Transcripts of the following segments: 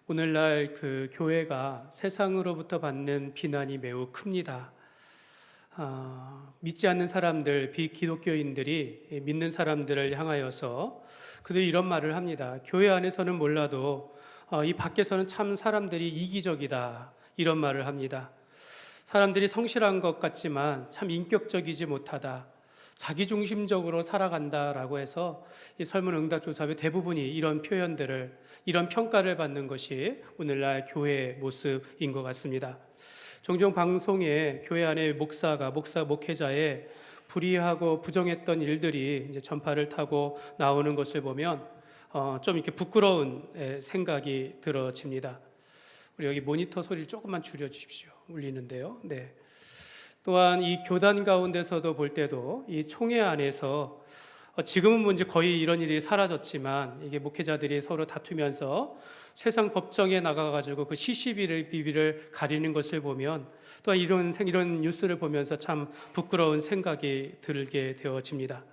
오늘날 그 교회가 세상으로부터 받는 비난이 매우 큽니다. 믿지 않는 사람들, 비기독교인들이 믿는 사람들을 향하여서 그들이 이런 말을 합니다. 교회 안에서는 몰라도 이 밖에서는 참 사람들이 이기적이다, 이런 말을 합니다. 사람들이 성실한 것 같지만 참 인격적이지 못하다, 자기중심적으로 살아간다라고 해서 이 설문응답조사의 대부분이 이런 표현들을, 이런 평가를 받는 것이 오늘날 교회의 모습인 것 같습니다. 종종 방송에 교회 안에 목회자의 불의하고 부정했던 일들이 이제 전파를 타고 나오는 것을 보면 좀 이렇게 부끄러운 생각이 들어집니다. 우리 여기 모니터 소리를 조금만 줄여주십시오. 울리는데요. 네. 또한 이 교단 가운데서도 볼 때도 이 총회 안에서 지금은 이제 거의 이런 일이 사라졌지만 이게 목회자들이 서로 다투면서 세상 법정에 나가가지고 그 시시비비를 가리는 것을 보면 또한 이런 뉴스를 보면서 참 부끄러운 생각이 들게 되어집니다.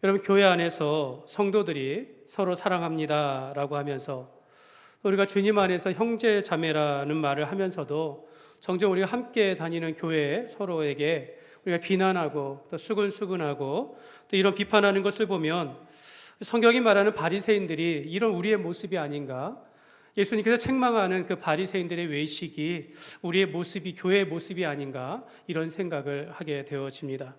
여러분, 교회 안에서 성도들이 서로 사랑합니다라고 하면서 우리가 주님 안에서 형제 자매라는 말을 하면서도 정녕 우리가 함께 다니는 교회에 서로에게 우리가 비난하고 또 수근수근하고 또 이런 비판하는 것을 보면 성경이 말하는 바리새인들이 이런 우리의 모습이 아닌가? 예수님께서 책망하는 그 바리새인들의 외식이 우리의 모습이, 교회의 모습이 아닌가? 이런 생각을 하게 되어집니다.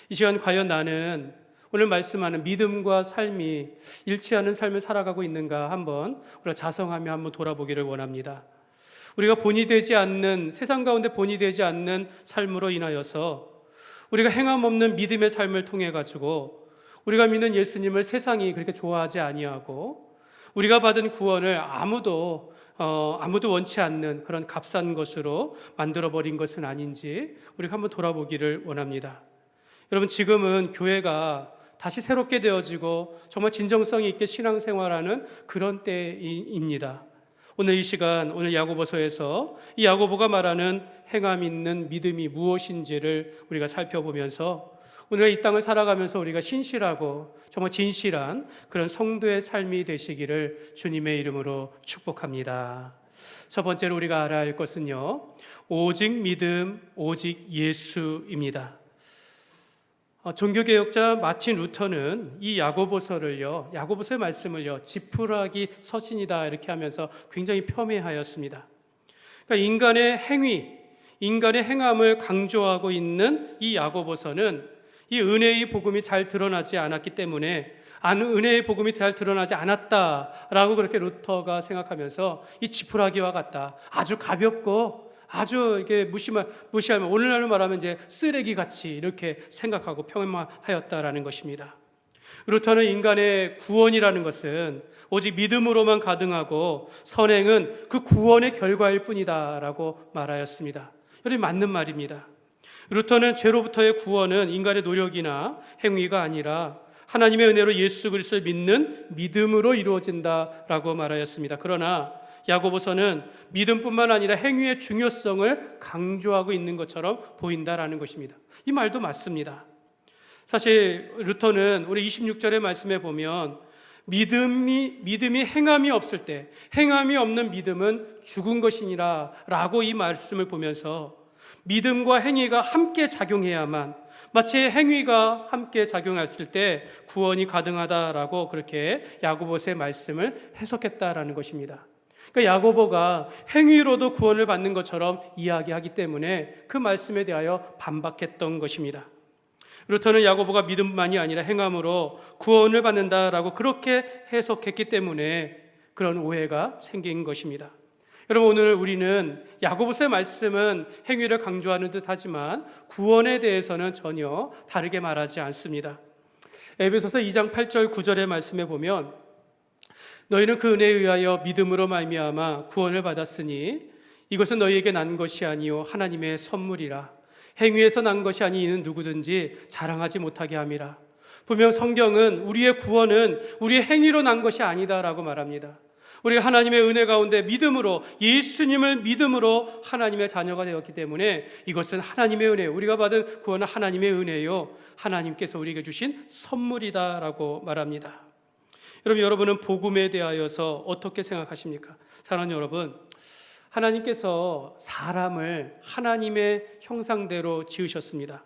이 시간 과연 나는 오늘 말씀하는 믿음과 삶이 일치하는 삶을 살아가고 있는가 한번 우리가 자성하며 한번 돌아보기를 원합니다. 우리가 본이 되지 않는, 세상 가운데 본이 되지 않는 삶으로 인하여서 우리가 행함 없는 믿음의 삶을 통해 가지고 우리가 믿는 예수님을 세상이 그렇게 좋아하지 아니하고 우리가 받은 구원을 아무도 원치 않는 그런 값싼 것으로 만들어버린 것은 아닌지 우리가 한번 돌아보기를 원합니다. 여러분, 지금은 교회가 다시 새롭게 되어지고 정말 진정성 있게 신앙생활하는 그런 때입니다. 오늘 이 시간, 오늘 야고보서에서 이 야고보가 말하는 행함 있는 믿음이 무엇인지를 우리가 살펴보면서 우리가 이 땅을 살아가면서 우리가 신실하고 정말 진실한 그런 성도의 삶이 되시기를 주님의 이름으로 축복합니다. 첫 번째로 우리가 알아야 할 것은요, 오직 믿음, 오직 예수입니다. 종교개혁자 마틴 루터는 이 야고보서의 말씀을요, 지푸라기 서신이다 이렇게 하면서 굉장히 폄훼하였습니다. 그러니까 인간의 행위, 인간의 행함을 강조하고 있는 이 야고보서는 이 은혜의 복음이 잘 드러나지 않았기 때문에 은혜의 복음이 잘 드러나지 않았다라고 그렇게 루터가 생각하면서 이 지푸라기와 같다, 아주 가볍고 아주 이게 무시하면 오늘날로 말하면 이제 쓰레기같이 이렇게 생각하고 폄하하였다라는 것입니다. 루터는 인간의 구원이라는 것은 오직 믿음으로만 가능하고 선행은 그 구원의 결과일 뿐이다라고 말하였습니다. 여러분, 맞는 말입니다. 루터는 죄로부터의 구원은 인간의 노력이나 행위가 아니라 하나님의 은혜로 예수 그리스도를 믿는 믿음으로 이루어진다라고 말하였습니다. 그러나 야고보서는 믿음뿐만 아니라 행위의 중요성을 강조하고 있는 것처럼 보인다라는 것입니다. 이 말도 맞습니다. 사실 루터는 우리 26절의 말씀에 보면 믿음이 행함이 없을 때, 행함이 없는 믿음은 죽은 것이니라 라고 이 말씀을 보면서 믿음과 행위가 함께 작용해야만, 마치 행위가 함께 작용했을 때 구원이 가능하다라고 그렇게 야고보서의 말씀을 해석했다라는 것입니다. 그러니까 야고보가 행위로도 구원을 받는 것처럼 이야기하기 때문에 그 말씀에 대하여 반박했던 것입니다. 루터는 야고보가 믿음만이 아니라 행함으로 구원을 받는다라고 그렇게 해석했기 때문에 그런 오해가 생긴 것입니다. 여러분, 오늘 우리는 야고보서의 말씀은 행위를 강조하는 듯 하지만 구원에 대해서는 전혀 다르게 말하지 않습니다. 에베소서 2장 8절 9절의 말씀에 보면 너희는 그 은혜에 의하여 믿음으로 말미암아 구원을 받았으니 이것은 너희에게 난 것이 아니요 하나님의 선물이라. 행위에서 난 것이 아니 이는 누구든지 자랑하지 못하게 함이라. 분명 성경은 우리의 구원은 우리의 행위로 난 것이 아니다라고 말합니다. 우리가 하나님의 은혜 가운데 믿음으로, 예수님을 믿음으로 하나님의 자녀가 되었기 때문에 이것은 하나님의 은혜, 우리가 받은 구원은 하나님의 은혜요, 하나님께서 우리에게 주신 선물이다라고 말합니다. 여러분은 복음에 대하여서 어떻게 생각하십니까? 사랑하는 여러분, 하나님께서 사람을 하나님의 형상대로 지으셨습니다.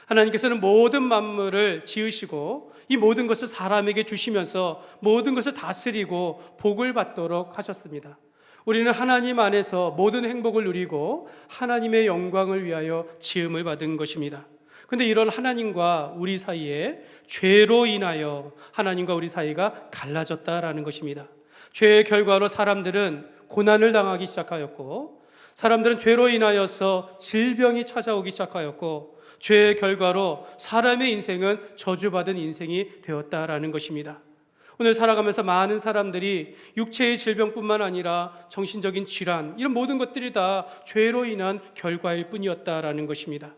하나님께서는 모든 만물을 지으시고 이 모든 것을 사람에게 주시면서 모든 것을 다스리고 복을 받도록 하셨습니다. 우리는 하나님 안에서 모든 행복을 누리고 하나님의 영광을 위하여 지음을 받은 것입니다. 그런데 이런 하나님과 우리 사이에 죄로 인하여 하나님과 우리 사이가 갈라졌다라는 것입니다. 죄의 결과로 사람들은 고난을 당하기 시작하였고, 사람들은 죄로 인하여서 질병이 찾아오기 시작하였고, 죄의 결과로 사람의 인생은 저주받은 인생이 되었다라는 것입니다. 오늘 살아가면서 많은 사람들이 육체의 질병뿐만 아니라 정신적인 질환, 이런 모든 것들이 다 죄로 인한 결과일 뿐이었다라는 것입니다.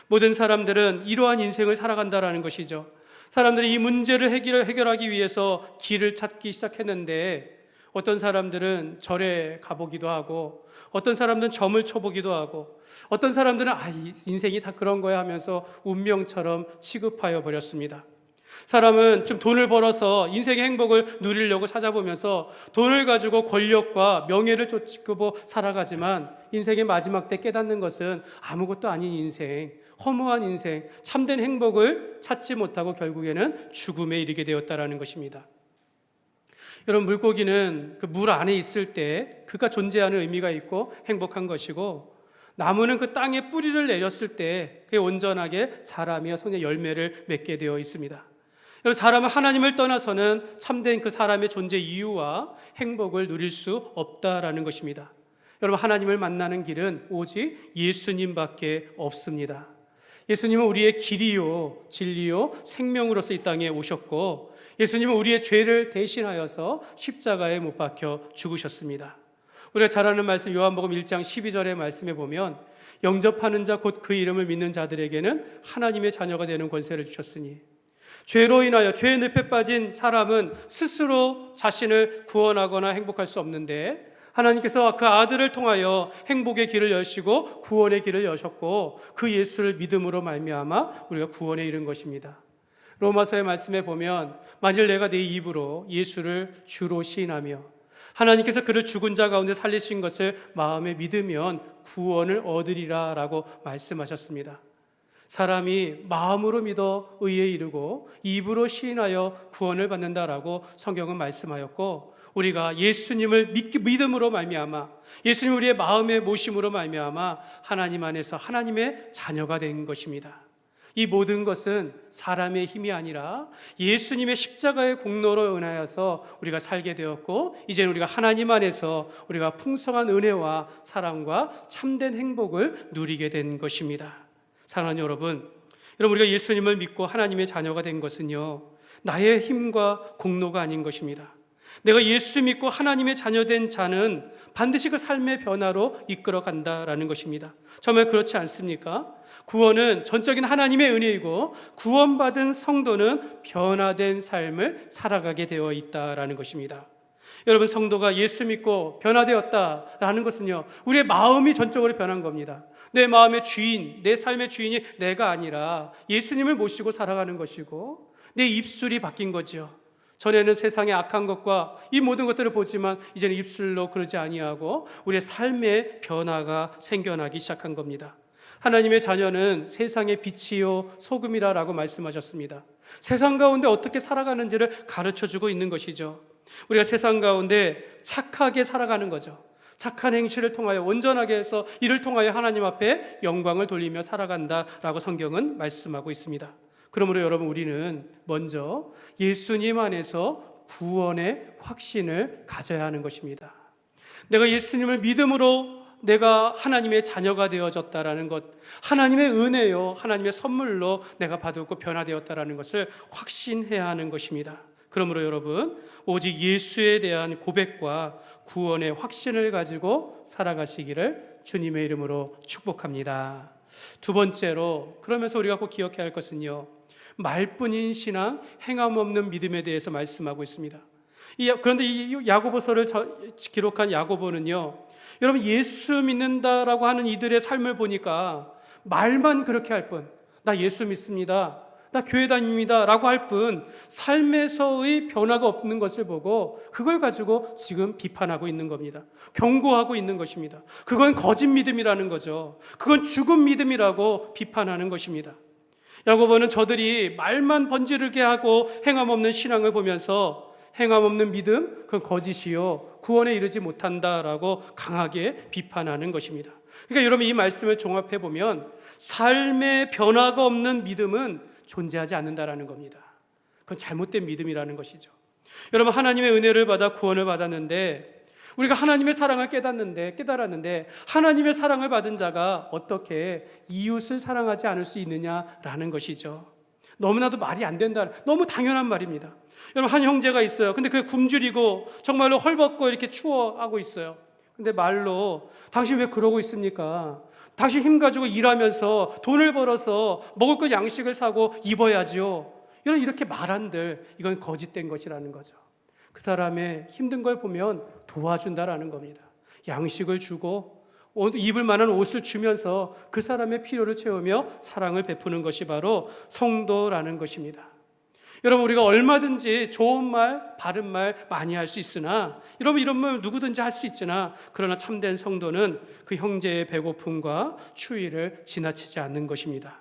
모든 사람들은 이러한 인생을 살아간다라는 것이죠. 사람들이 이 문제를 해결하기 위해서 길을 찾기 시작했는데, 어떤 사람들은 절에 가보기도 하고, 어떤 사람들은 점을 쳐보기도 하고, 어떤 사람들은 인생이 다 그런 거야 하면서 운명처럼 취급하여 버렸습니다. 사람은 좀 돈을 벌어서 인생의 행복을 누리려고 찾아보면서 돈을 가지고 권력과 명예를 쫓고 살아가지만, 인생의 마지막 때 깨닫는 것은 아무것도 아닌 인생, 허무한 인생, 참된 행복을 찾지 못하고 결국에는 죽음에 이르게 되었다라는 것입니다. 여러분, 물고기는 그 물 안에 있을 때 그가 존재하는 의미가 있고 행복한 것이고, 나무는 그 땅에 뿌리를 내렸을 때 그게 온전하게 자라며 손에 열매를 맺게 되어 있습니다. 여러분, 사람은 하나님을 떠나서는 참된 그 사람의 존재 이유와 행복을 누릴 수 없다라는 것입니다. 여러분, 하나님을 만나는 길은 오직 예수님밖에 없습니다. 예수님은 우리의 길이요, 진리요, 생명으로서 이 땅에 오셨고, 예수님은 우리의 죄를 대신하여서 십자가에 못 박혀 죽으셨습니다. 우리가 잘 아는 말씀 요한복음 1장 12절의 말씀에 보면, 영접하는 자 곧 그 이름을 믿는 자들에게는 하나님의 자녀가 되는 권세를 주셨으니, 죄로 인하여 죄의 늪에 빠진 사람은 스스로 자신을 구원하거나 행복할 수 없는데, 하나님께서 그 아들을 통하여 행복의 길을 여시고 구원의 길을 여셨고, 그 예수를 믿음으로 말미암아 우리가 구원에 이른 것입니다. 로마서의 말씀에 보면, 만일 내가 내 입으로 예수를 주로 시인하며 하나님께서 그를 죽은 자 가운데 살리신 것을 마음에 믿으면 구원을 얻으리라 라고 말씀하셨습니다. 사람이 마음으로 믿어 의에 이르고 입으로 시인하여 구원을 받는다라고 성경은 말씀하였고, 우리가 예수님을 믿음으로 말미암아, 예수님 우리의 마음의 모심으로 말미암아 하나님 안에서 하나님의 자녀가 된 것입니다. 이 모든 것은 사람의 힘이 아니라 예수님의 십자가의 공로로 인하여서 우리가 살게 되었고, 이제는 우리가 하나님 안에서 우리가 풍성한 은혜와 사랑과 참된 행복을 누리게 된 것입니다. 사랑하는 여러분, 우리가 예수님을 믿고 하나님의 자녀가 된 것은요, 나의 힘과 공로가 아닌 것입니다. 내가 예수 믿고 하나님의 자녀된 자는 반드시 그 삶의 변화로 이끌어 간다라는 것입니다. 정말 그렇지 않습니까? 구원은 전적인 하나님의 은혜이고, 구원받은 성도는 변화된 삶을 살아가게 되어 있다라는 것입니다. 여러분, 성도가 예수 믿고 변화되었다라는 것은요, 우리의 마음이 전적으로 변한 겁니다. 내 마음의 주인, 내 삶의 주인이 내가 아니라 예수님을 모시고 살아가는 것이고, 내 입술이 바뀐 거죠. 전에는 세상의 악한 것과 이 모든 것들을 보지만 이제는 입술로 그러지 아니하고 우리의 삶의 변화가 생겨나기 시작한 겁니다. 하나님의 자녀는 세상의 빛이요 소금이라고 말씀하셨습니다. 세상 가운데 어떻게 살아가는지를 가르쳐주고 있는 것이죠. 우리가 세상 가운데 착하게 살아가는 거죠. 착한 행실을 통하여, 온전하게 해서 이를 통하여 하나님 앞에 영광을 돌리며 살아간다라고 성경은 말씀하고 있습니다. 그러므로 여러분, 우리는 먼저 예수님 안에서 구원의 확신을 가져야 하는 것입니다. 내가 예수님을 믿음으로 내가 하나님의 자녀가 되어졌다라는 것, 하나님의 은혜요, 하나님의 선물로 내가 받았고 변화되었다라는 것을 확신해야 하는 것입니다. 그러므로 여러분, 오직 예수에 대한 고백과 구원의 확신을 가지고 살아가시기를 주님의 이름으로 축복합니다. 두 번째로, 그러면서 우리가 꼭 기억해야 할 것은요, 말뿐인 신앙, 행함 없는 믿음에 대해서 말씀하고 있습니다. 그런데 이 야고보서를 기록한 야고보는요, 여러분, 예수 믿는다라고 하는 이들의 삶을 보니까 말만 그렇게 할 뿐, 나 예수 믿습니다, 나 교회 다닙니다 라고 할 뿐 삶에서의 변화가 없는 것을 보고 그걸 가지고 지금 비판하고 있는 겁니다. 경고하고 있는 것입니다. 그건 거짓 믿음이라는 거죠. 그건 죽은 믿음이라고 비판하는 것입니다. 야고보는 저들이 말만 번지르게 하고 행함 없는 신앙을 보면서 행함 없는 믿음, 그건 거짓이요 구원에 이르지 못한다라고 강하게 비판하는 것입니다. 그러니까 여러분, 이 말씀을 종합해 보면 삶의 변화가 없는 믿음은 존재하지 않는다라는 겁니다. 그건 잘못된 믿음이라는 것이죠. 여러분, 하나님의 은혜를 받아 구원을 받았는데, 우리가 하나님의 사랑을 깨달았는데 하나님의 사랑을 받은 자가 어떻게 이웃을 사랑하지 않을 수 있느냐라는 것이죠. 너무나도 말이 안 된다, 너무 당연한 말입니다. 여러분, 한 형제가 있어요. 근데 그게 굶주리고 정말로 헐벗고 이렇게 추워하고 있어요. 근데 말로 당신 왜 그러고 있습니까? 당신 힘 가지고 일하면서 돈을 벌어서 먹을 것 양식을 사고 입어야지요. 이렇게 말한들, 이건 거짓된 것이라는 거죠. 그 사람의 힘든 걸 보면 도와준다라는 겁니다. 양식을 주고 입을 만한 옷을 주면서 그 사람의 필요를 채우며 사랑을 베푸는 것이 바로 성도라는 것입니다. 여러분, 우리가 얼마든지 좋은 말, 바른 말 많이 할 수 있으나, 여러분, 이런 말 누구든지 할 수 있으나, 그러나 참된 성도는 그 형제의 배고픔과 추위를 지나치지 않는 것입니다.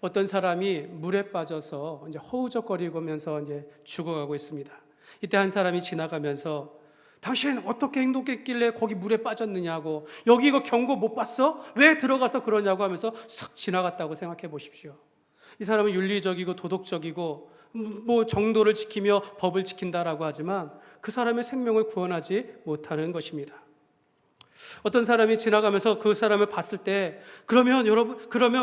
어떤 사람이 물에 빠져서 이제 허우적거리면서 이제 죽어가고 있습니다. 이때 한 사람이 지나가면서 당신 어떻게 행동했길래 거기 물에 빠졌느냐고, 여기 이거 경고 못 봤어? 왜 들어가서 그러냐고 하면서 싹 지나갔다고 생각해 보십시오. 이 사람은 윤리적이고 도덕적이고 뭐 정도를 지키며 법을 지킨다라고 하지만 그 사람의 생명을 구원하지 못하는 것입니다. 어떤 사람이 지나가면서 그 사람을 봤을 때, 그러면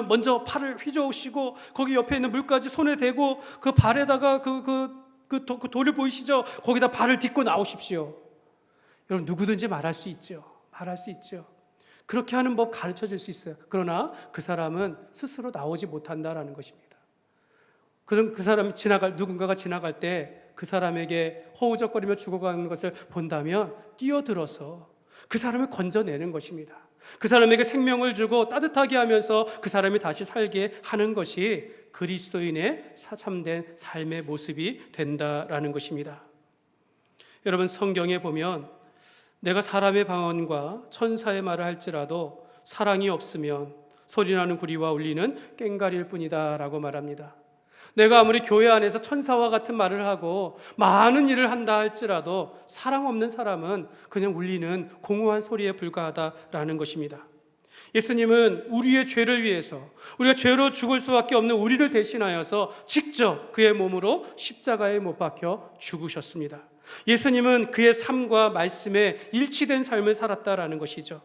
먼저 팔을 휘저으시고 거기 옆에 있는 물까지 손에 대고 그 발에다가 그 돌을 보이시죠? 거기다 발을 딛고 나오십시오. 여러분, 누구든지 말할 수 있죠. 그렇게 하는 법 가르쳐 줄 수 있어요. 그러나 그 사람은 스스로 나오지 못한다라는 것입니다. 그럼 그 사람이 누군가가 지나갈 때 그 사람에게 허우적거리며 죽어가는 것을 본다면 뛰어들어서 그 사람을 건져내는 것입니다. 그 사람에게 생명을 주고 따뜻하게 하면서 그 사람이 다시 살게 하는 것이 그리스도인의 참된 삶의 모습이 된다라는 것입니다. 여러분, 성경에 보면 내가 사람의 방언과 천사의 말을 할지라도 사랑이 없으면 소리나는 구리와 울리는 꽹과리일 뿐이다 라고 말합니다. 내가 아무리 교회 안에서 천사와 같은 말을 하고 많은 일을 한다 할지라도 사랑 없는 사람은 그냥 울리는 공허한 소리에 불과하다라는 것입니다. 예수님은 우리의 죄를 위해서, 우리가 죄로 죽을 수밖에 없는 우리를 대신하여서 직접 그의 몸으로 십자가에 못 박혀 죽으셨습니다. 예수님은 그의 삶과 말씀에 일치된 삶을 살았다라는 것이죠.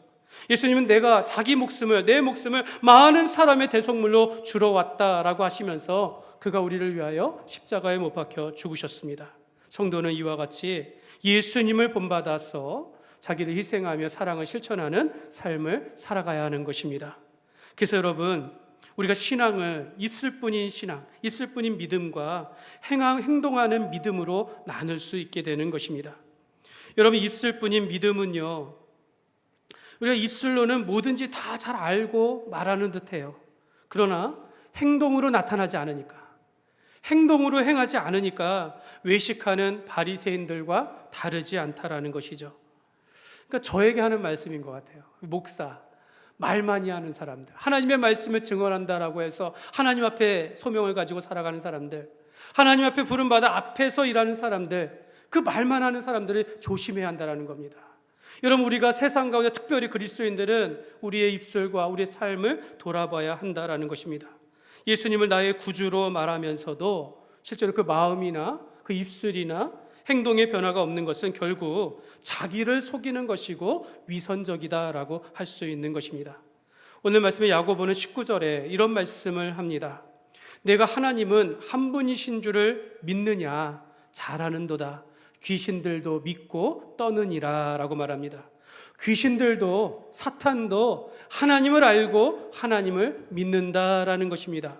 예수님은 내가 내 목숨을 많은 사람의 대속물로 주러 왔다라고 하시면서 그가 우리를 위하여 십자가에 못 박혀 죽으셨습니다. 성도는 이와 같이 예수님을 본받아서 자기를 희생하며 사랑을 실천하는 삶을 살아가야 하는 것입니다. 그래서 여러분, 우리가 신앙을 입술뿐인 신앙, 입술뿐인 믿음과 행동하는 믿음으로 나눌 수 있게 되는 것입니다. 여러분, 입술뿐인 믿음은요, 우리가 입술로는 뭐든지 다 잘 알고 말하는 듯해요. 그러나 행동으로 나타나지 않으니까, 행동으로 행하지 않으니까 외식하는 바리새인들과 다르지 않다라는 것이죠. 그러니까 저에게 하는 말씀인 것 같아요. 목사, 말 많이 하는 사람들, 하나님의 말씀을 증언한다라고 해서 하나님 앞에 소명을 가지고 살아가는 사람들, 하나님 앞에 부름받아 앞에서 일하는 사람들, 그 말만 하는 사람들을 조심해야 한다는 겁니다. 여러분, 우리가 세상 가운데 특별히 그리스도인들은 우리의 입술과 우리의 삶을 돌아봐야 한다는 것입니다. 예수님을 나의 구주로 말하면서도 실제로 그 마음이나 그 입술이나 행동의 변화가 없는 것은 결국 자기를 속이는 것이고 위선적이다라고 할 수 있는 것입니다. 오늘 말씀에 야고보는 19절에 이런 말씀을 합니다. 내가 하나님은 한 분이신 줄을 믿느냐? 잘하는도다. 귀신들도 믿고 떠느니라 라고 말합니다. 귀신들도, 사탄도 하나님을 알고 하나님을 믿는다라는 것입니다.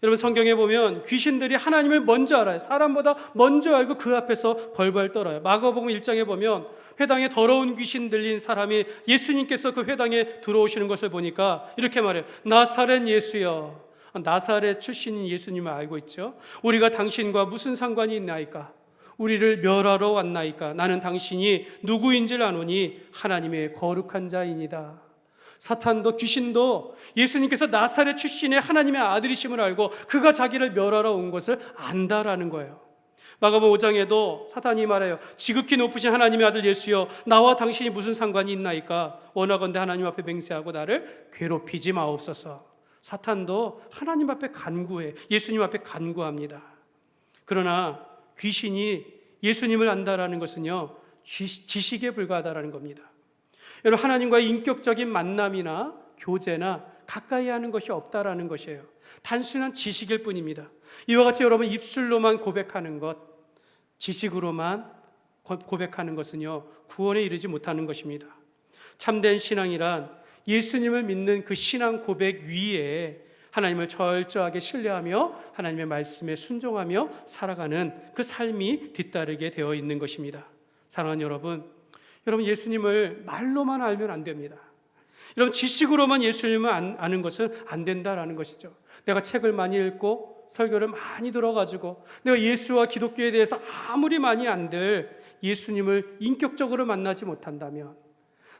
여러분, 성경에 보면 귀신들이 하나님을 먼저 알아요. 사람보다 먼저 알고 그 앞에서 벌벌 떨어요. 마가복음 1장에 보면 회당에 더러운 귀신 들린 사람이 예수님께서 그 회당에 들어오시는 것을 보니까 이렇게 말해요. 나사렛 예수여, 나사렛 출신인 예수님을 알고 있죠. 우리가 당신과 무슨 상관이 있나이까? 우리를 멸하러 왔나이까? 나는 당신이 누구인지를 아노니 하나님의 거룩한 자이니다. 사탄도 귀신도 예수님께서 나사렛 출신의 하나님의 아들이심을 알고 그가 자기를 멸하러 온 것을 안다라는 거예요. 마가복음 5장에도 사탄이 말해요. 지극히 높으신 하나님의 아들 예수여, 나와 당신이 무슨 상관이 있나이까? 원하건대 하나님 앞에 맹세하고 나를 괴롭히지 마옵소서. 사탄도 하나님 앞에 간구해, 예수님 앞에 간구합니다. 그러나 귀신이 예수님을 안다라는 것은요, 지식에 불과하다라는 겁니다. 여러분, 하나님과의 인격적인 만남이나 교제나 가까이 하는 것이 없다라는 것이에요. 단순한 지식일 뿐입니다. 이와 같이 여러분, 입술로만 고백하는 것, 지식으로만 고백하는 것은요, 구원에 이르지 못하는 것입니다. 참된 신앙이란 예수님을 믿는 그 신앙 고백 위에 하나님을 철저하게 신뢰하며 하나님의 말씀에 순종하며 살아가는 그 삶이 뒤따르게 되어 있는 것입니다. 사랑하는 여러분, 예수님을 말로만 알면 안 됩니다. 여러분, 지식으로만 예수님을 아는 것은 안 된다라는 것이죠. 내가 책을 많이 읽고 설교를 많이 들어가지고 내가 예수와 기독교에 대해서 아무리 많이 안들 예수님을 인격적으로 만나지 못한다면,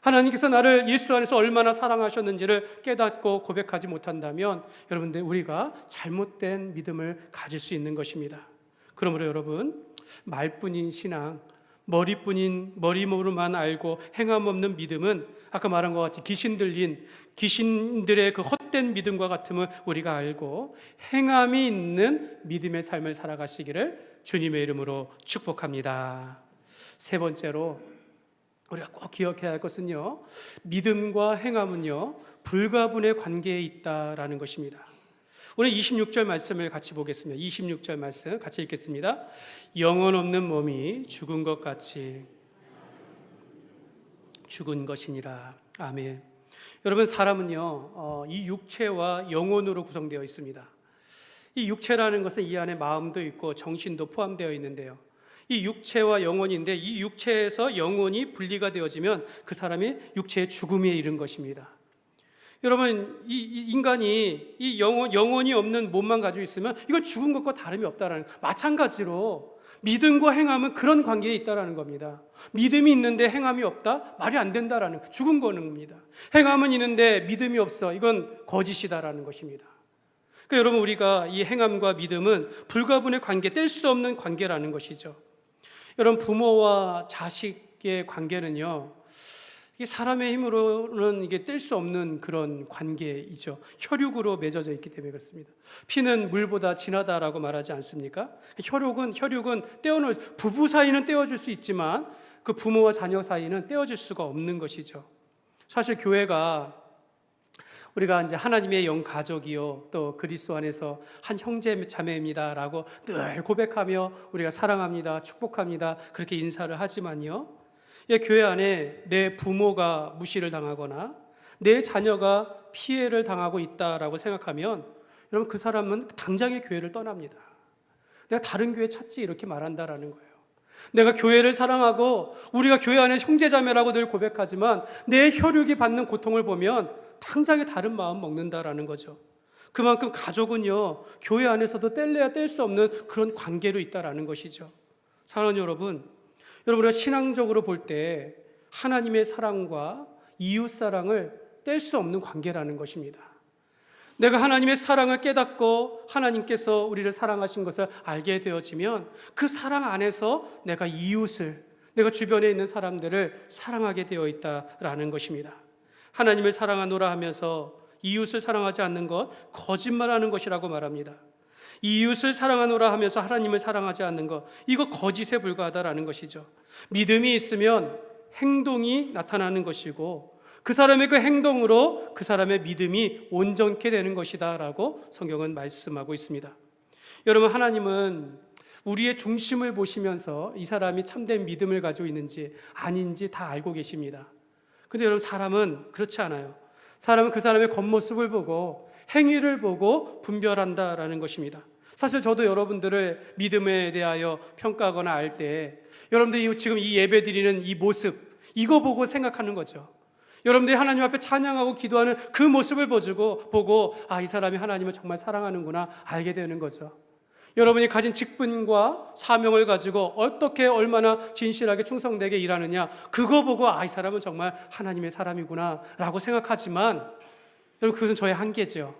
하나님께서 나를 예수 안에서 얼마나 사랑하셨는지를 깨닫고 고백하지 못한다면 여러분들, 우리가 잘못된 믿음을 가질 수 있는 것입니다. 그러므로 여러분, 말뿐인 신앙, 머리로만 알고 행함 없는 믿음은 아까 말한 것 같이 귀신들의 그 헛된 믿음과 같음을 우리가 알고 행함이 있는 믿음의 삶을 살아가시기를 주님의 이름으로 축복합니다. 세 번째로 우리가 꼭 기억해야 할 것은요, 믿음과 행함은요 불가분의 관계에 있다라는 것입니다. 오늘 26절 말씀을 같이 보겠습니다. 26절 말씀 같이 읽겠습니다. 영혼 없는 몸이 죽은 것 같이 죽은 것이니라. 아멘. 여러분, 사람은요 이 육체와 영혼으로 구성되어 있습니다. 이 육체라는 것은 이 안에 마음도 있고 정신도 포함되어 있는데요, 이 육체와 영혼인데 이 육체에서 영혼이 분리가 되어지면 그 사람이 육체의 죽음에 이른 것입니다. 여러분, 이 인간이 이 영혼이 없는 몸만 가지고 있으면 이건 죽은 것과 다름이 없다라는, 마찬가지로 믿음과 행함은 그런 관계에 있다라는 겁니다. 믿음이 있는데 행함이 없다? 말이 안 된다라는, 죽은 거는 겁니다. 행함은 있는데 믿음이 없어, 이건 거짓이다라는 것입니다. 그러니까 여러분, 우리가 이 행함과 믿음은 불가분의 관계, 뗄 수 없는 관계라는 것이죠. 여러분, 부모와 자식의 관계는요, 이게 사람의 힘으로는 이게 뗄 수 없는 그런 관계이죠. 혈육으로 맺어져 있기 때문에 그렇습니다. 피는 물보다 진하다라고 말하지 않습니까? 혈육은 떼어놓을, 부부 사이는 떼어줄 수 있지만 그 부모와 자녀 사이는 떼어질 수가 없는 것이죠. 사실 교회가, 우리가 이제 하나님의 영 가족이요, 또 그리스도 안에서 한 형제 자매입니다라고 늘 고백하며 우리가 사랑합니다, 축복합니다, 그렇게 인사를 하지만요, 교회 안에 내 부모가 무시를 당하거나 내 자녀가 피해를 당하고 있다라고 생각하면 여러분, 그 사람은 당장에 교회를 떠납니다. 내가 다른 교회 찾지, 이렇게 말한다라는 거예요. 내가 교회를 사랑하고 우리가 교회 안에 형제자매라고 늘 고백하지만 내 혈육이 받는 고통을 보면 당장에 다른 마음 먹는다라는 거죠. 그만큼 가족은요, 교회 안에서도 뗄래야 뗄 수 없는 그런 관계로 있다라는 것이죠. 사랑하는 여러분, 우리가 신앙적으로 볼 때 하나님의 사랑과 이웃 사랑을 뗄 수 없는 관계라는 것입니다. 내가 하나님의 사랑을 깨닫고 하나님께서 우리를 사랑하신 것을 알게 되어지면 그 사랑 안에서 내가 이웃을, 내가 주변에 있는 사람들을 사랑하게 되어 있다라는 것입니다. 하나님을 사랑하노라 하면서 이웃을 사랑하지 않는 것, 거짓말하는 것이라고 말합니다. 이웃을 사랑하노라 하면서 하나님을 사랑하지 않는 것, 이거 거짓에 불과하다라는 것이죠. 믿음이 있으면 행동이 나타나는 것이고 그 사람의 그 행동으로 그 사람의 믿음이 온전케 되는 것이다 라고 성경은 말씀하고 있습니다. 여러분, 하나님은 우리의 중심을 보시면서 이 사람이 참된 믿음을 가지고 있는지 아닌지 다 알고 계십니다. 근데 여러분, 사람은 그렇지 않아요. 사람은 그 사람의 겉모습을 보고 행위를 보고 분별한다라는 것입니다. 사실 저도 여러분들을 믿음에 대하여 평가하거나 알 때 여러분들이 지금 이 예배 드리는 이 모습, 이거 보고 생각하는 거죠. 여러분들이 하나님 앞에 찬양하고 기도하는 그 모습을 보고 이 사람이 하나님을 정말 사랑하는구나 알게 되는 거죠. 여러분이 가진 직분과 사명을 가지고 어떻게 얼마나 진실하게 충성되게 일하느냐, 그거 보고 이 사람은 정말 하나님의 사람이구나 라고 생각하지만, 여러분 그것은 저의 한계죠.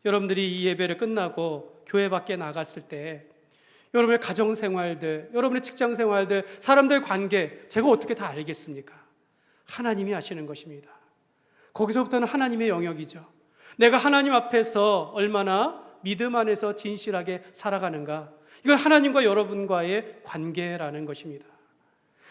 여러분들이 이 예배를 끝나고 교회 밖에 나갔을 때 여러분의 가정생활들, 여러분의 직장생활들, 사람들 관계 제가 어떻게 다 알겠습니까? 하나님이 아시는 것입니다. 거기서부터는 하나님의 영역이죠. 내가 하나님 앞에서 얼마나 믿음 안에서 진실하게 살아가는가, 이건 하나님과 여러분과의 관계라는 것입니다.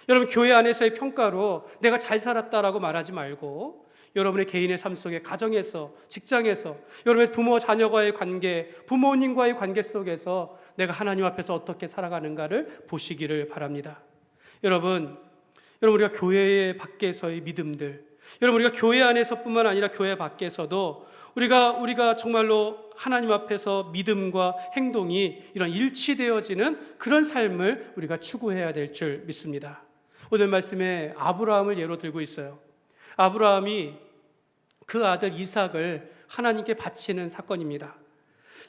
여러분 교회 안에서의 평가로 내가 잘 살았다라고 말하지 말고 여러분의 개인의 삶 속에, 가정에서, 직장에서, 여러분의 부모 자녀과의 관계, 부모님과의 관계 속에서 내가 하나님 앞에서 어떻게 살아가는가를 보시기를 바랍니다. 여러분 우리가 교회 밖에서의 믿음들, 여러분 우리가 교회 안에서뿐만 아니라 교회 밖에서도 우리가 정말로 하나님 앞에서 믿음과 행동이 이런 일치되어지는 그런 삶을 우리가 추구해야 될 줄 믿습니다. 오늘 말씀에 아브라함을 예로 들고 있어요. 아브라함이 그 아들 이삭을 하나님께 바치는 사건입니다.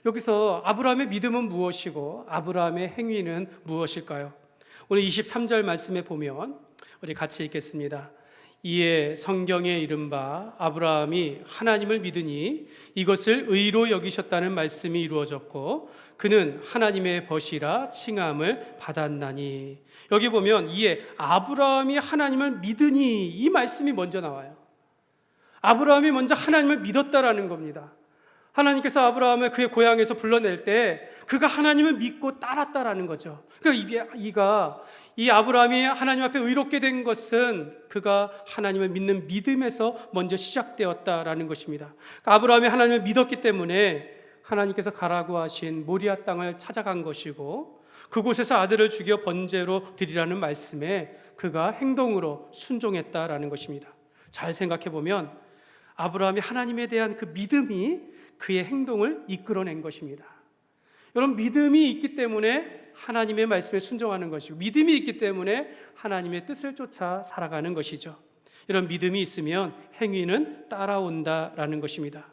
여기서 아브라함의 믿음은 무엇이고 아브라함의 행위는 무엇일까요? 오늘 23절 말씀에 보면 우리 같이 읽겠습니다. 이에 성경에 이른 바 아브라함이 하나님을 믿으니 이것을 의로 여기셨다는 말씀이 이루어졌고 그는 하나님의 벗이라 칭함을 받았나니. 여기 보면 이에 아브라함이 하나님을 믿으니, 이 말씀이 먼저 나와요. 아브라함이 먼저 하나님을 믿었다라는 겁니다. 하나님께서 아브라함을 그의 고향에서 불러낼 때 그가 하나님을 믿고 따랐다라는 거죠. 그러니까 이 아브라함이 하나님 앞에 의롭게 된 것은 그가 하나님을 믿는 믿음에서 먼저 시작되었다라는 것입니다. 그러니까 아브라함이 하나님을 믿었기 때문에 하나님께서 가라고 하신 모리아 땅을 찾아간 것이고, 그곳에서 아들을 죽여 번제로 드리라는 말씀에 그가 행동으로 순종했다라는 것입니다. 잘 생각해 보면 아브라함이 하나님에 대한 그 믿음이 그의 행동을 이끌어낸 것입니다. 여러분, 믿음이 있기 때문에 하나님의 말씀에 순종하는 것이고, 믿음이 있기 때문에 하나님의 뜻을 쫓아 살아가는 것이죠. 이런 믿음이 있으면 행위는 따라온다라는 것입니다.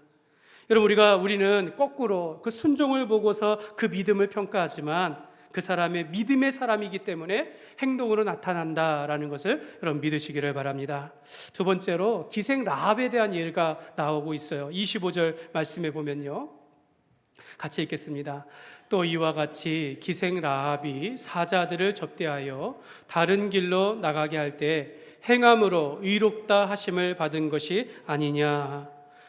여러분, 우리는 거꾸로 그 순종을 보고서 그 믿음을 평가하지만 그 사람의 믿음의 사람이기 때문에 행동으로 나타난다라는 것을 여러분 믿으시기를 바랍니다. 두 번째로 기생 라합에 대한 예가 나오고 있어요. 25절 말씀에 보면요, 같이 읽겠습니다. 또 이와 같이 기생 라합이 사자들을 접대하여 다른 길로 나가게 할 때 행함으로 의롭다 하심을 받은 것이 아니냐.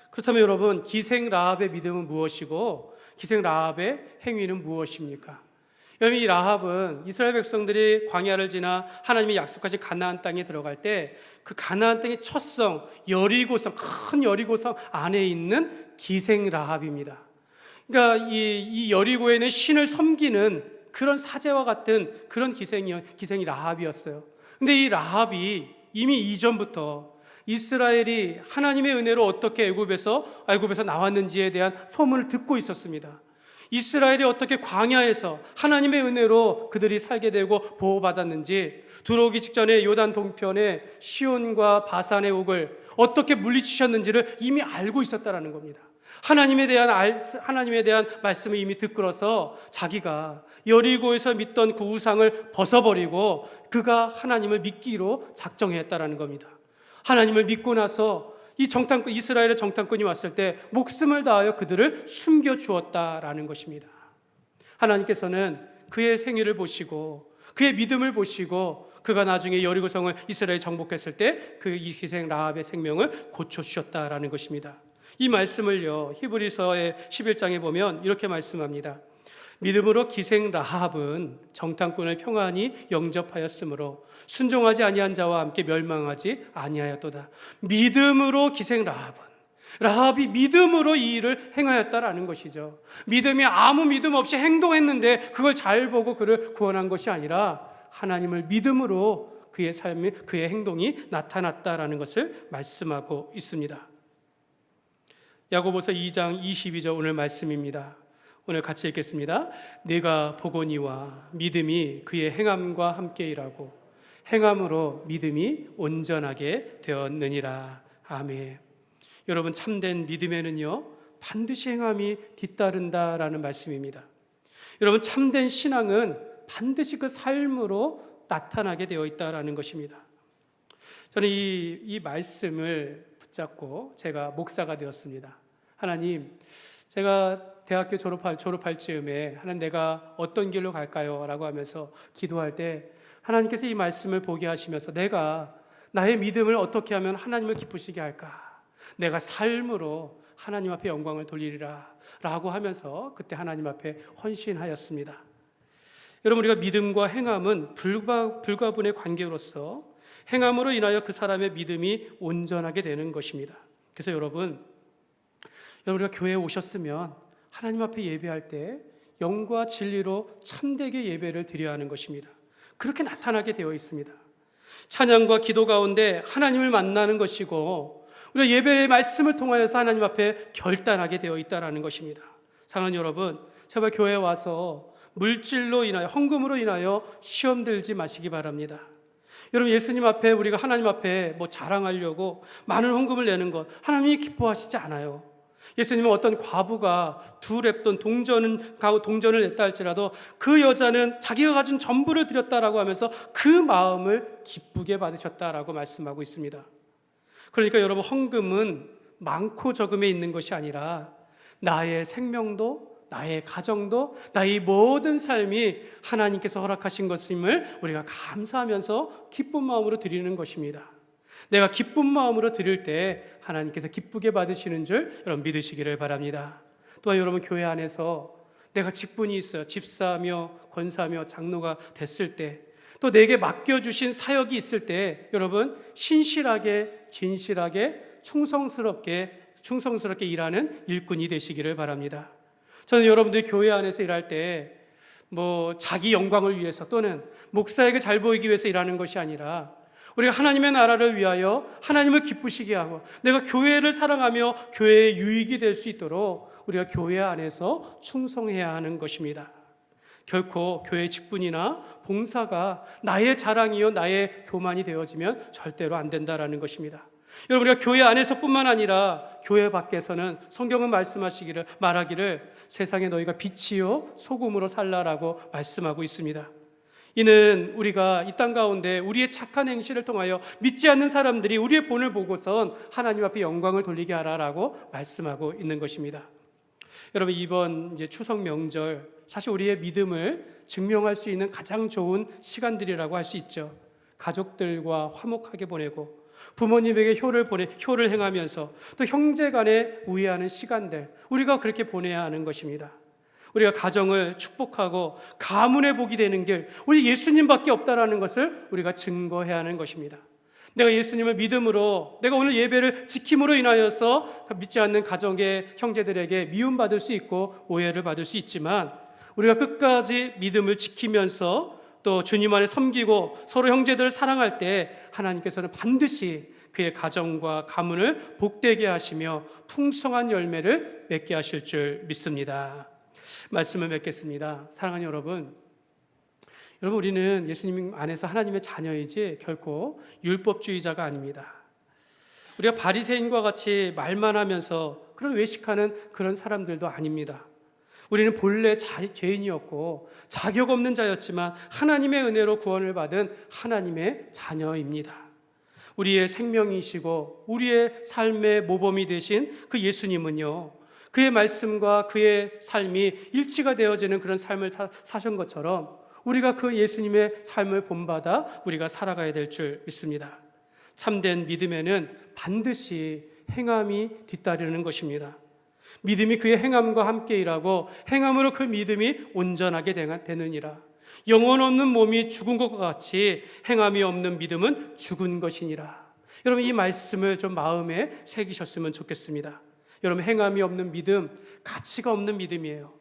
그렇다면 여러분, 기생 라합의 믿음은 무엇이고 기생 라합의 행위는 무엇입니까? 여러분, 이 라합은 이스라엘 백성들이 광야를 지나 하나님이 약속하신 가나안 땅에 들어갈 때 그 가나안 땅의 첫 성 여리고성, 큰 여리고성 안에 있는 기생 라합입니다. 그러니까 이 여리고에는 신을 섬기는 그런 사제와 같은 그런 기생이 라합이었어요. 근데 이 라합이 이미 이전부터 이스라엘이 하나님의 은혜로 어떻게 애굽에서 나왔는지에 대한 소문을 듣고 있었습니다. 이스라엘이 어떻게 광야에서 하나님의 은혜로 그들이 살게 되고 보호받았는지, 들어오기 직전에 요단 동편에 시온과 바산의 옥을 어떻게 물리치셨는지를 이미 알고 있었다라는 겁니다. 하나님에 대한 말씀을 이미 듣고서 자기가 여리고에서 믿던 그 우상을 벗어버리고 그가 하나님을 믿기로 작정했다라는 겁니다. 하나님을 믿고 나서 이스라엘의 정탐꾼이 왔을 때 목숨을 다하여 그들을 숨겨주었다라는 것입니다. 하나님께서는 그의 생애를 보시고 그의 믿음을 보시고 그가 나중에 여리고성을 이스라엘이 정복했을 때 그 이 기생 라합의 생명을 고쳐주셨다라는 것입니다. 이 말씀을요, 히브리서의 11장에 보면 이렇게 말씀합니다. 믿음으로 기생 라합은 정탐꾼을 평안히 영접하였으므로 순종하지 아니한 자와 함께 멸망하지 아니하였도다. 믿음으로 기생 라합이 믿음으로 이 일을 행하였다라는 것이죠. 믿음이 아무 믿음 없이 행동했는데 그걸 잘 보고 그를 구원한 것이 아니라 하나님을 믿음으로 그의 삶이, 그의 행동이 나타났다라는 것을 말씀하고 있습니다. 야고보서 2장 22절 오늘 말씀입니다. 오늘 같이 읽겠습니다. 내가 보거니와 믿음이 그의 행함과 함께 일하고 행함으로 믿음이 온전하게 되었느니라. 아멘. 여러분, 참된 믿음에는요 반드시 행함이 뒤따른다라는 말씀입니다. 여러분, 참된 신앙은 반드시 그 삶으로 나타나게 되어 있다라는 것입니다. 저는 이 말씀을 붙잡고 제가 목사가 되었습니다. 하나님, 제가 대학교 졸업할 즈음에 하나님, 내가 어떤 길로 갈까요? 라고 하면서 기도할 때 하나님께서 이 말씀을 보게 하시면서 내가 나의 믿음을 어떻게 하면 하나님을 기쁘시게 할까? 내가 삶으로 하나님 앞에 영광을 돌리리라 라고 하면서 그때 하나님 앞에 헌신하였습니다. 여러분, 우리가 믿음과 행함은 불가분의 관계로서 행함으로 인하여 그 사람의 믿음이 온전하게 되는 것입니다. 그래서 여러분, 우리가 교회에 오셨으면 하나님 앞에 예배할 때 영과 진리로 참되게 예배를 드려야 하는 것입니다. 그렇게 나타나게 되어 있습니다. 찬양과 기도 가운데 하나님을 만나는 것이고 우리가 예배의 말씀을 통하여서 하나님 앞에 결단하게 되어 있다는 것입니다. 사랑하는 여러분, 제발 교회에 와서 물질로 인하여, 헌금으로 인하여 시험 들지 마시기 바랍니다. 여러분, 예수님 앞에, 우리가 하나님 앞에 자랑하려고 많은 헌금을 내는 것 하나님이 기뻐하시지 않아요. 예수님은 어떤 과부가 두 렙돈 동전을 냈다 할지라도 그 여자는 자기가 가진 전부를 드렸다라고 하면서 그 마음을 기쁘게 받으셨다라고 말씀하고 있습니다. 그러니까 여러분, 헌금은 많고 적음에 있는 것이 아니라 나의 생명도, 나의 가정도, 나의 모든 삶이 하나님께서 허락하신 것임을 우리가 감사하면서 기쁜 마음으로 드리는 것입니다. 내가 기쁜 마음으로 드릴 때 하나님께서 기쁘게 받으시는 줄 여러분 믿으시기를 바랍니다. 또한 여러분, 교회 안에서 내가 직분이 있어요. 집사며 권사며 장로가 됐을 때, 또 내게 맡겨주신 사역이 있을 때 여러분, 신실하게, 진실하게, 충성스럽게 일하는 일꾼이 되시기를 바랍니다. 저는 여러분들이 교회 안에서 일할 때 자기 영광을 위해서 또는 목사에게 잘 보이기 위해서 일하는 것이 아니라 우리가 하나님의 나라를 위하여 하나님을 기쁘시게 하고 내가 교회를 사랑하며 교회의 유익이 될 수 있도록 우리가 교회 안에서 충성해야 하는 것입니다. 결코 교회 직분이나 봉사가 나의 자랑이요 나의 교만이 되어지면 절대로 안 된다라는 것입니다. 여러분, 우리가 교회 안에서뿐만 아니라 교회 밖에서는 성경은 말하기를 세상에 너희가 빛이요 소금으로 살라라고 말씀하고 있습니다. 이는 우리가 이 땅 가운데 우리의 착한 행실을 통하여 믿지 않는 사람들이 우리의 본을 보고선 하나님 앞에 영광을 돌리게 하라라고 말씀하고 있는 것입니다. 여러분, 이번 추석 명절 사실 우리의 믿음을 증명할 수 있는 가장 좋은 시간들이라고 할 수 있죠. 가족들과 화목하게 보내고 부모님에게 효를 행하면서 또 형제 간에 우애하는 시간들, 우리가 그렇게 보내야 하는 것입니다. 우리가 가정을 축복하고 가문의 복이 되는 길, 우리 예수님밖에 없다라는 것을 우리가 증거해야 하는 것입니다. 내가 예수님을 믿음으로, 내가 오늘 예배를 지킴으로 인하여서 믿지 않는 가정의 형제들에게 미움받을 수 있고 오해를 받을 수 있지만, 우리가 끝까지 믿음을 지키면서 또 주님 안에 섬기고 서로 형제들을 사랑할 때 하나님께서는 반드시 그의 가정과 가문을 복되게 하시며 풍성한 열매를 맺게 하실 줄 믿습니다. 말씀을 맺겠습니다. 사랑하는 여러분, 우리는 예수님 안에서 하나님의 자녀이지 결코 율법주의자가 아닙니다. 우리가 바리새인과 같이 말만 하면서 그런 외식하는 그런 사람들도 아닙니다. 우리는 본래 죄인이었고 자격 없는 자였지만 하나님의 은혜로 구원을 받은 하나님의 자녀입니다. 우리의 생명이시고 우리의 삶의 모범이 되신 그 예수님은요, 그의 말씀과 그의 삶이 일치가 되어지는 그런 삶을 사신 것처럼 우리가 그 예수님의 삶을 본받아 우리가 살아가야 될 줄 믿습니다. 참된 믿음에는 반드시 행함이 뒤따르는 것입니다. 믿음이 그의 행함과 함께 일하고 행함으로 그 믿음이 온전하게 되느니라. 영혼 없는 몸이 죽은 것과 같이 행함이 없는 믿음은 죽은 것이니라. 여러분, 이 말씀을 좀 마음에 새기셨으면 좋겠습니다. 여러분, 행함이 없는 믿음, 가치가 없는 믿음이에요.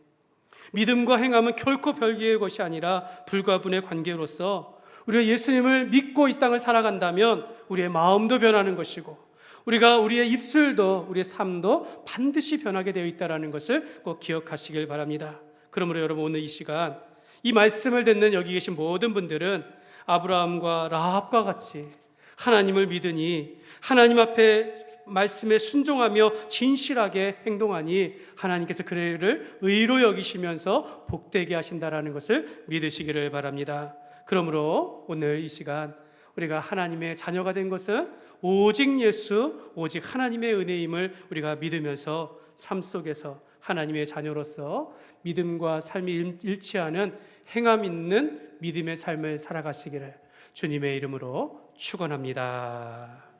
믿음과 행함은 결코 별개의 것이 아니라 불가분의 관계로서 우리가 예수님을 믿고 이 땅을 살아간다면 우리의 마음도 변하는 것이고 우리의 입술도, 우리의 삶도 반드시 변하게 되어 있다는 것을 꼭 기억하시길 바랍니다. 그러므로 여러분, 오늘 이 시간 이 말씀을 듣는 여기 계신 모든 분들은 아브라함과 라합과 같이 하나님을 믿으니 하나님 앞에 말씀에 순종하며 진실하게 행동하니 하나님께서 그를 의로 여기시면서 복되게 하신다라는 것을 믿으시기를 바랍니다. 그러므로 오늘 이 시간 우리가 하나님의 자녀가 된 것은 오직 예수, 오직 하나님의 은혜임을 우리가 믿으면서 삶 속에서 하나님의 자녀로서 믿음과 삶이 일치하는 행함 있는 믿음의 삶을 살아가시기를 주님의 이름으로 축원합니다.